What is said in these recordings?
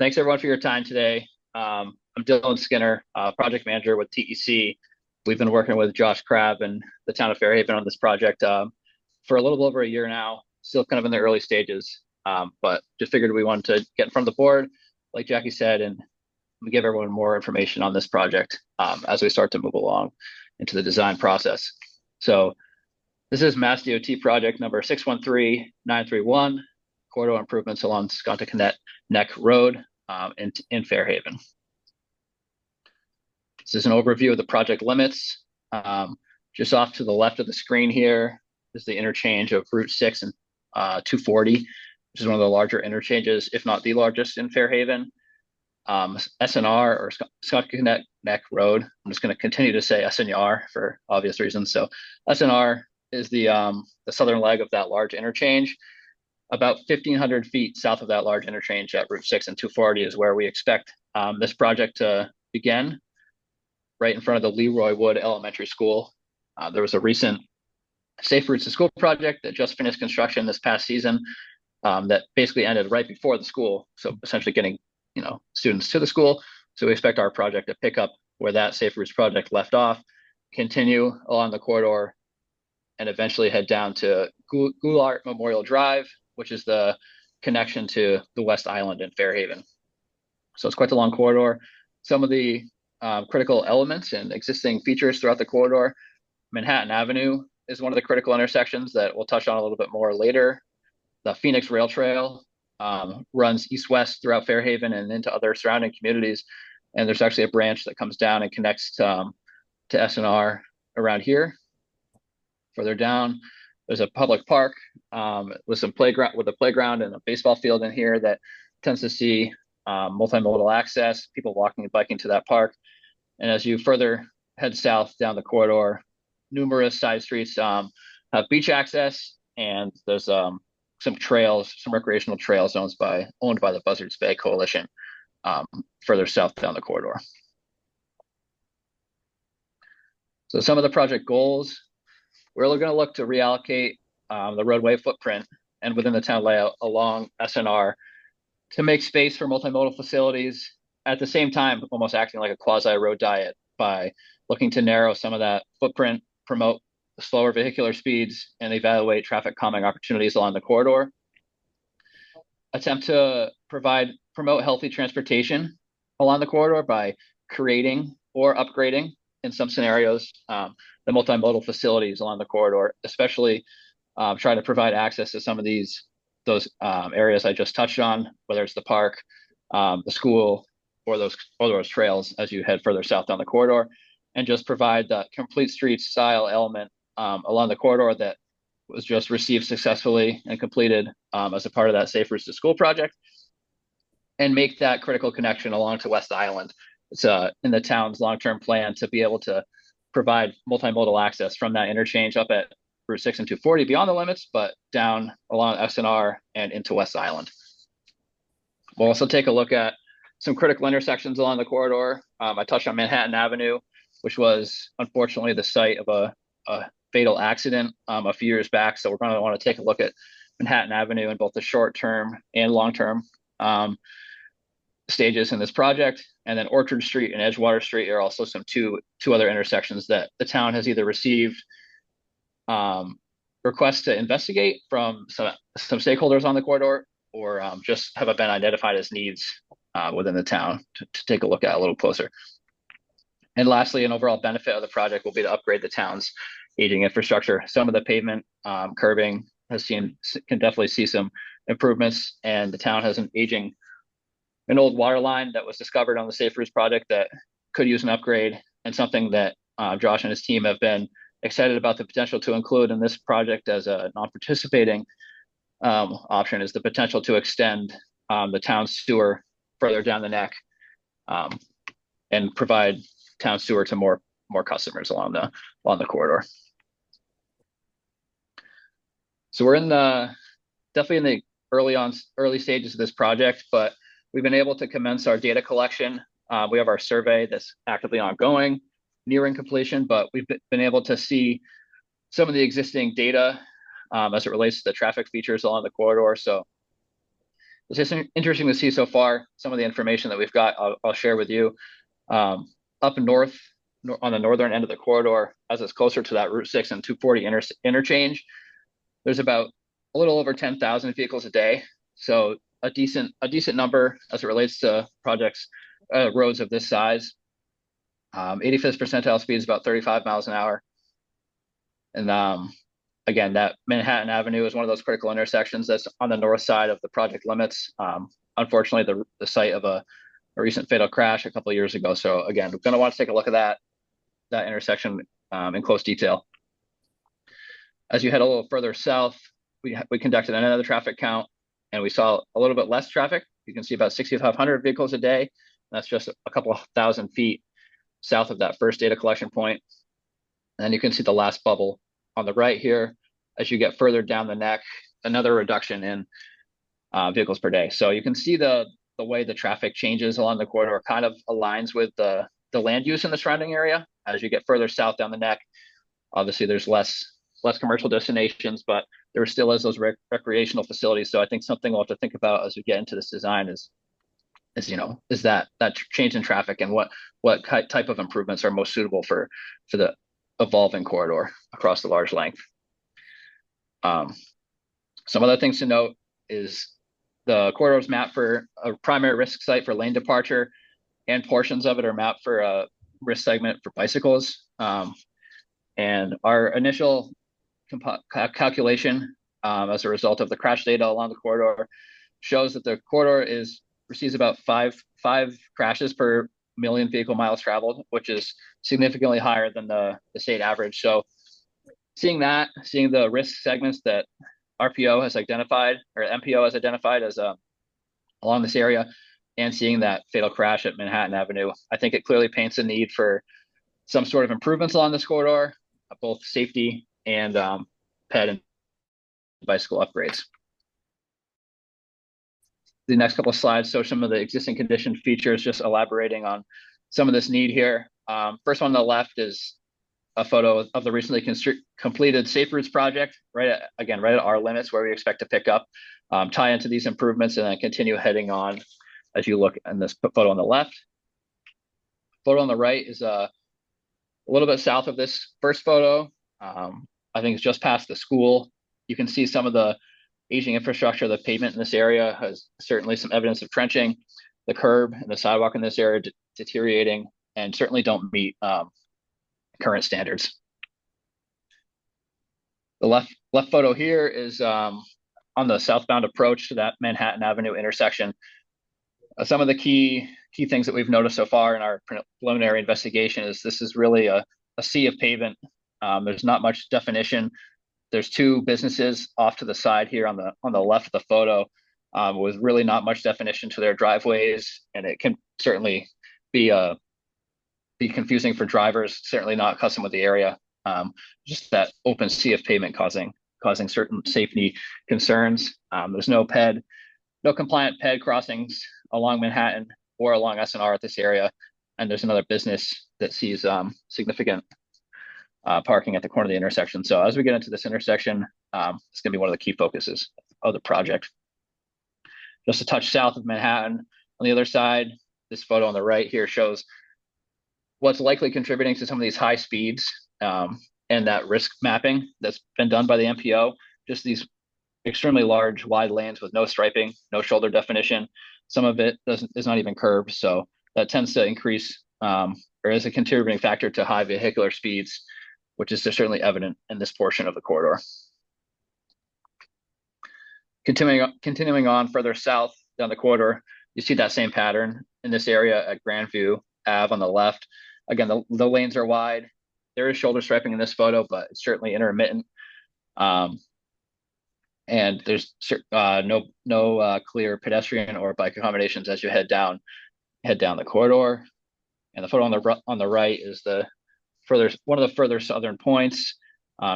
Thanks everyone for your time today. I'm Dylan Skinner, project manager with TEC. We've been working with Josh Crabb and the Town of Fairhaven on this project for a little over a year now, still kind of in the early stages, but just figured we wanted to get in front of the board, like Jackie said, and give everyone more information on this project as we start to move along into the design process. So this is Mass DOT project number 613931, corridor improvements along Sconticut Neck Road in Fairhaven. This is an overview of the project limits. Just off to the left of the screen here is the interchange of Route 6 and 240, which is one of the larger interchanges, if not the largest in Fairhaven. SNR, or Sconticut Neck Road. I'm just going to continue to say SNR for obvious reasons. So SNR is the southern leg of that large interchange. About 1,500 feet south of that large interchange at Route 6 and 240 is where we expect this project to begin, right in front of the Leroy Wood Elementary School. There was a recent Safe Routes to School project that just finished construction this past season that basically ended right before the school, so essentially getting students to the school. So we expect our project to pick up where that Safe Routes project left off, continue along the corridor, and eventually head down to Goulart Memorial Drive, which is the connection to the West Island in Fairhaven. So it's quite a long corridor. Some of the critical elements and existing features throughout the corridor: Manhattan Avenue is one of the critical intersections that we'll touch on a little bit more later. The Phoenix Rail Trail runs east-west throughout Fairhaven and into other surrounding communities. And there's actually a branch that comes down and connects to SNR around here. Further down, there's a public park with a playground and a baseball field in here that tends to see multimodal access, people walking and biking to that park. And as you further head south down the corridor, numerous side streets have beach access, and there's some recreational trails owned by the Buzzards Bay Coalition further south down the corridor. So some of the project goals: we're going to look to reallocate the roadway footprint and within the town layout along SNR to make space for multimodal facilities, at the same time almost acting like a quasi-road diet by looking to narrow some of that footprint, promote slower vehicular speeds, and evaluate traffic calming opportunities along the corridor. Attempt to promote healthy transportation along the corridor by creating or upgrading, in some scenarios, the multimodal facilities along the corridor, especially try to provide access to some of those areas I just touched on, whether it's the park, the school, or those trails as you head further south down the corridor, and just provide the complete street style element along the corridor that was just received successfully and completed as a part of that Safe Routes to School project, and make that critical connection along to West Island. It's in the town's long-term plan to be able to provide multimodal access from that interchange up at Route 6 and 240 beyond the limits, but down along SNR and into West Island. We'll also take a look at some critical intersections along the corridor. I touched on Manhattan Avenue, which was unfortunately the site of a fatal accident a few years back. So we're going to want to take a look at Manhattan Avenue in both the short-term and long-term stages in this project. And then Orchard Street and Edgewater Street are also two other intersections that the town has either received requests to investigate from some stakeholders on the corridor, or just have been identified as needs within the town to take a look at a little closer. And lastly, an overall benefit of the project will be to upgrade the town's aging infrastructure. Some of the pavement curbing can definitely see some improvements, and the town has an old water line that was discovered on the Safe Routes project that could use an upgrade, and something that Josh and his team have been excited about the potential to include in this project as a non-participating option is the potential to extend the town sewer further down the neck and provide town sewer to more customers along the corridor. So we're definitely in the early stages of this project, but we've been able to commence our data collection. We have our survey that's actively ongoing, nearing completion, but we've been able to see some of the existing data as it relates to the traffic features along the corridor. So It's just interesting to see so far some of the information that we've got. I'll share with you. Up north, on the northern end of the corridor, as it's closer to that Route 6 and 240 interchange, there's about a little over 10,000 vehicles a day. So a decent number as it relates to projects, roads of this size. 85th percentile speed is about 35 miles an hour. And again, that Manhattan Avenue is one of those critical intersections that's on the north side of the project limits. Unfortunately, the site of a recent fatal crash a couple of years ago. So again, we're going to want to take a look at that intersection in close detail. As you head a little further south, we conducted another traffic count, and we saw a little bit less traffic. You can see about 6,500 vehicles a day. That's just a couple of thousand feet south of that first data collection point. And then you can see the last bubble on the right here. As you get further down the neck, another reduction in vehicles per day. So you can see the way the traffic changes along the corridor kind of aligns with the land use in the surrounding area. As you get further south down the neck, obviously there's less commercial destinations, but there still is those recreational facilities. So I think something we'll have to think about as we get into this design is that change in traffic and what type of improvements are most suitable for the evolving corridor across the large length. Some other things to note is the corridor is mapped for a primary risk site for lane departure, and portions of it are mapped for a risk segment for bicycles. And our initial calculation as a result of the crash data along the corridor shows that the corridor receives about five crashes per million vehicle miles traveled, which is significantly higher than the state average. So seeing the risk segments that RPO has identified, or MPO has identified as along this area, and seeing that fatal crash at Manhattan Avenue, I think it clearly paints a need for some sort of improvements along this corridor, both safety and ped and bicycle upgrades. The next couple of slides show some of the existing condition features, just elaborating on some of this need here. First one on the left is a photo of the recently completed Safe Routes project, right at our limits where we expect to pick up, tie into these improvements, and then continue heading on as you look in this photo on the left. Photo on the right is a little bit south of this first photo. I think it's just past the school. You can see some of the aging infrastructure. The pavement in this area has certainly some evidence of trenching. The curb and the sidewalk in this area deteriorating, and certainly don't meet current standards. The left photo here is on the southbound approach to that Manhattan Avenue intersection. Some of the key things that we've noticed so far in our preliminary investigation is this is really a sea of pavement. There's not much definition. There's two businesses off to the side here on the left of the photo with really not much definition to their driveways, and it can certainly be confusing for drivers, certainly not accustomed with the area. Just that open sea of pavement causing certain safety concerns. There's no compliant ped crossings along Manhattan or along SNR at this area. And there's another business that sees significant parking at the corner of the intersection. So as we get into this intersection, it's going to be one of the key focuses of the project. Just a touch south of Manhattan, on the other side, this photo on the right here shows what's likely contributing to some of these high speeds and that risk mapping that's been done by the MPO. Just these extremely large, wide lanes with no striping, no shoulder definition. Some of it is not even curved, so that tends to increase or is a contributing factor to high vehicular speeds, which is certainly evident in this portion of the corridor. Continuing on further south down the corridor, you see that same pattern in this area at Grandview Ave on the left. Again, the lanes are wide. There is shoulder striping in this photo, but it's certainly intermittent. And there's no clear pedestrian or bike accommodations as you head down the corridor. And the photo on the right is one of the further southern points.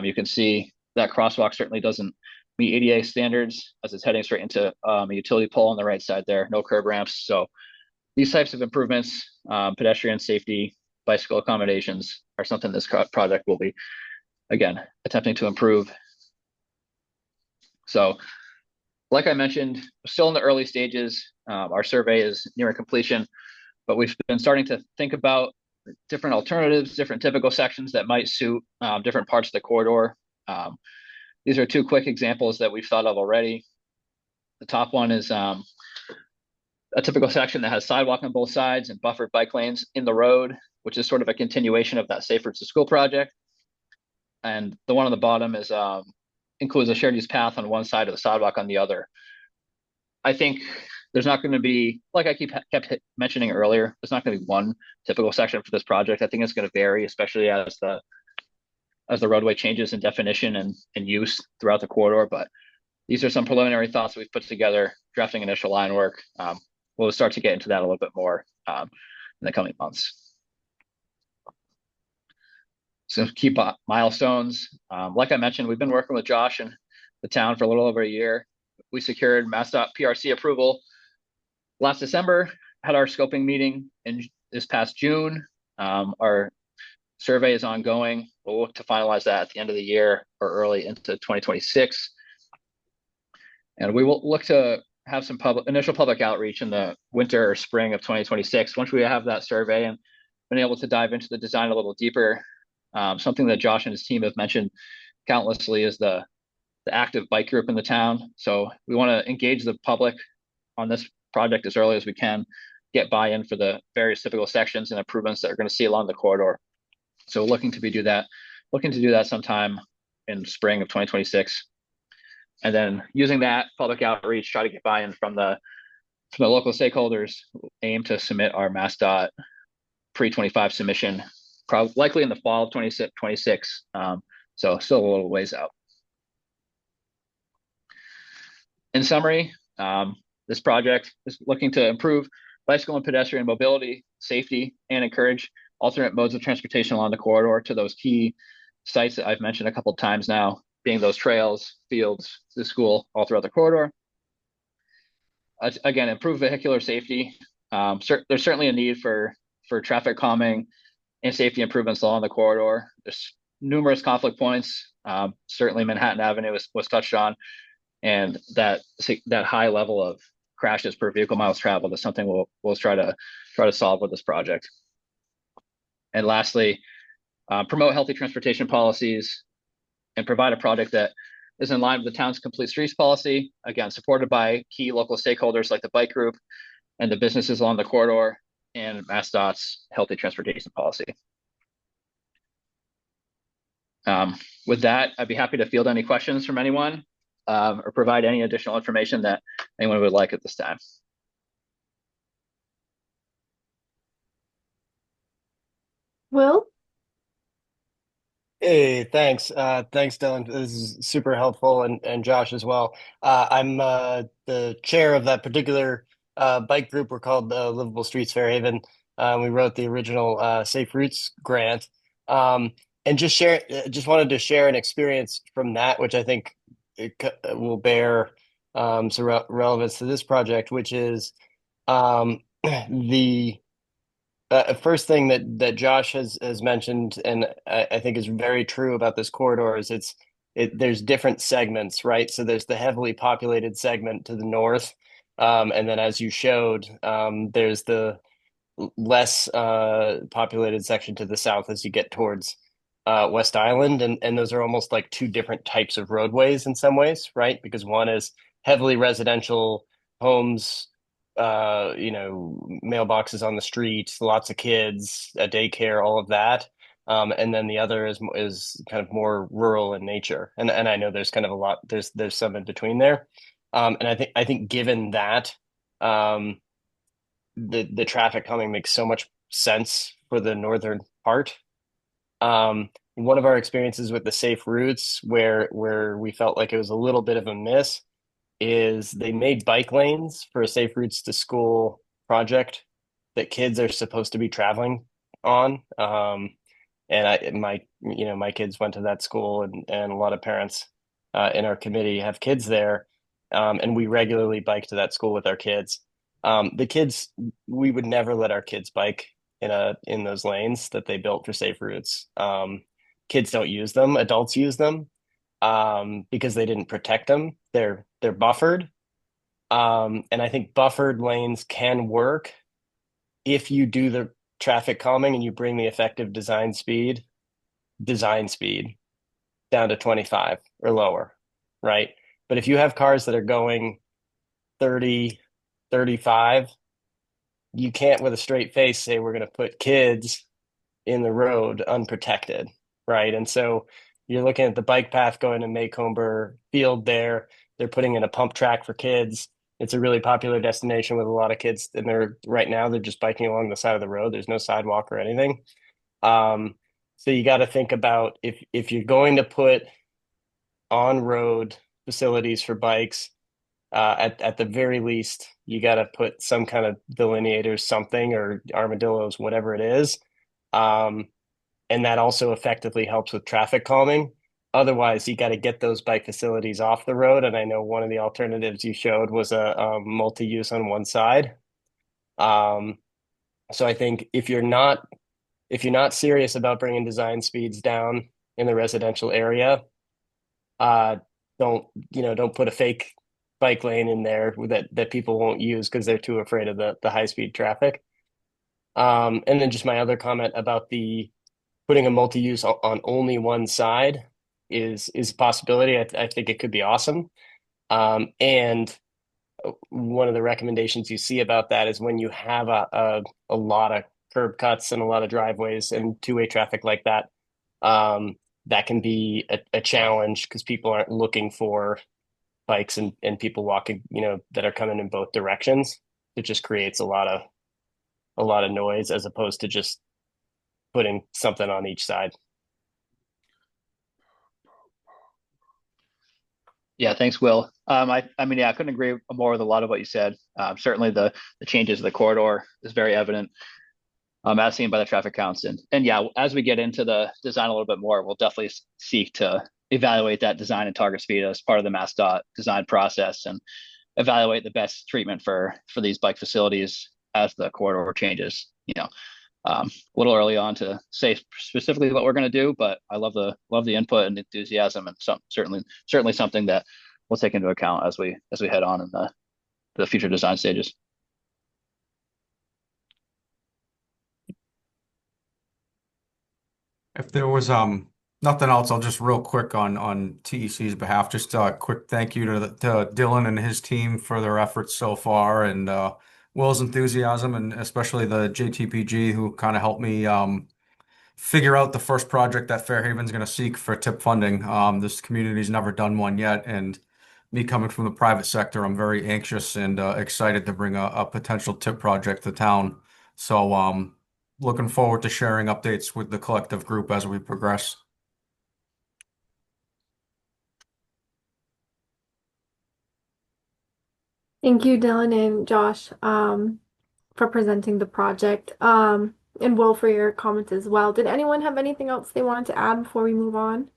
You can see that crosswalk certainly doesn't meet ADA standards as it's heading straight into a utility pole on the right side there. No curb ramps. So these types of improvements, pedestrian safety, bicycle accommodations, are something this project will be, again, attempting to improve. So like I mentioned, still in the early stages. Our survey is nearing completion, but we've been starting to think about different alternatives, different typical sections that might suit different parts of the corridor. Um, these are two quick examples that we've thought of already. The top one is a typical section that has sidewalk on both sides and buffered bike lanes in the road, which is sort of a continuation of that Safe Routes to School project. And the one on the bottom is includes a shared use path on one side of the sidewalk on the other. I think there's not going to be, like I kept mentioning earlier, there's not going to be one typical section for this project. I think it's going to vary, especially as the roadway changes in definition and use throughout the corridor. But these are some preliminary thoughts we've put together, drafting initial line work. We'll start to get into that a little bit more in the coming months. Some key milestones. Like I mentioned, we've been working with Josh and the town for a little over a year. We secured MassDOT PRC approval last December, had our scoping meeting in this past June. Our survey is ongoing. We'll look to finalize that at the end of the year or early into 2026. And we will look to have some initial public outreach in the winter or spring of 2026. Once we have that survey and been able to dive into the design a little deeper, something that Josh and his team have mentioned countlessly is the active bike group in the town. So we want to engage the public on this project as early as we can, get buy-in for the various typical sections and improvements that we're going to see along the corridor. So looking to do that sometime in spring of 2026. And then using that public outreach, try to get buy-in from the local stakeholders, aim to submit our MassDOT pre-25 submission, probably likely in the fall of 2026. So still a little ways out. In summary, this project is looking to improve bicycle and pedestrian mobility, safety, and encourage alternate modes of transportation along the corridor to those key sites that I've mentioned a couple of times now, being those trails, fields, the school, all throughout the corridor. Again, improve vehicular safety. There's certainly a need for traffic calming and safety improvements along the corridor. There's numerous conflict points. Certainly Manhattan Avenue was touched on, and that high level of crashes per vehicle miles traveled is something we'll try to solve with this project. And lastly, promote healthy transportation policies and provide a project that is in line with the town's complete streets policy, again, supported by key local stakeholders like the bike group and the businesses along the corridor and MassDOT's healthy transportation policy. With that, I'd be happy to field any questions from anyone or provide any additional information that anyone would like at this time. Will? Hey, thanks. Thanks, Dylan. This is super helpful, and Josh as well. I'm the chair of that particular bike group. We're called Livable Streets Fairhaven. We wrote the original Safe Routes grant, and just wanted to share an experience from that, which I think will bear some relevance to this project, which is the first thing that Josh has mentioned, and I think is very true about this corridor, is there's different segments, right? So there's the heavily populated segment to the north, and then as you showed, there's the less populated section to the south as you get towards West Island, and those are almost like two different types of roadways in some ways, right? Because one is heavily residential homes, mailboxes on the street, lots of kids, a daycare, all of that. And then the other is kind of more rural in nature. And I know there's kind of a lot, there's some in between there. And I think given that, the traffic coming makes so much sense for the northern part. One of our experiences with the safe routes where we felt like it was a little bit of a miss is they made bike lanes for a safe routes to school project that kids are supposed to be traveling on. And my kids went to that school, and a lot of parents in our committee have kids there. And we regularly bike to that school with our kids. The kids, we would never let our kids bike in those lanes that they built for safe routes. Kids don't use them, adults use them because they didn't protect them. They're buffered, And I think buffered lanes can work if you do the traffic calming and you bring the effective design speed down to 25 or lower, right? But if you have cars that are going 30, 35, you can't with a straight face say we're going to put kids in the road unprotected, right? And so you're looking at the bike path going to Maycomber Field there. They're putting in a pump track for kids. It's a really popular destination with a lot of kids, and they're right now they're just biking along the side of the road. There's no sidewalk or anything. Um, so you got to think about if you're going to put on road facilities for bikes, at the very least, you got to put some kind of delineators, something or armadillos, whatever it is. Um, and that also effectively helps with traffic calming. Otherwise, you got to get those bike facilities off the road. And I know one of the alternatives you showed was a multi-use on one side. Um, so I think if you're not serious about bringing design speeds down in the residential area, uh, don't don't put a fake bike lane in there that people won't use because they're too afraid of the high speed traffic. And then just my other comment about the putting a multi-use on only one side is a possibility. I think it could be awesome. And one of the recommendations you see about that is when you have a lot of curb cuts and a lot of driveways and two-way traffic like that, that can be a challenge because people aren't looking for bikes and people walking, that are coming in both directions. It just creates a lot of noise as opposed to just putting something on each side. Yeah, thanks, Will. I mean, yeah, I couldn't agree more with a lot of what you said. Certainly the changes in the corridor is very evident, as seen by the traffic counts. And yeah, as we get into the design a little bit more, we'll definitely seek to evaluate that design and target speed as part of the MassDOT design process and evaluate the best treatment for these bike facilities as the corridor changes. A little early on to say specifically what we're going to do, but I love the input and enthusiasm, and certainly something that we'll take into account as we head on in the future design stages. If there was nothing else, I'll just real quick on TEC's behalf, just a quick thank you to Dylan and his team for their efforts so far, and Will's enthusiasm, and especially the JTPG who kind of helped me figure out the first project that Fairhaven's going to seek for tip funding. This community's never done one yet, and me coming from the private sector, I'm very anxious and excited to bring a potential tip project to town. So, looking forward to sharing updates with the collective group as we progress. Thank you, Dylan and Josh, for presenting the project, and Will for your comments as well. Did anyone have anything else they wanted to add before we move on?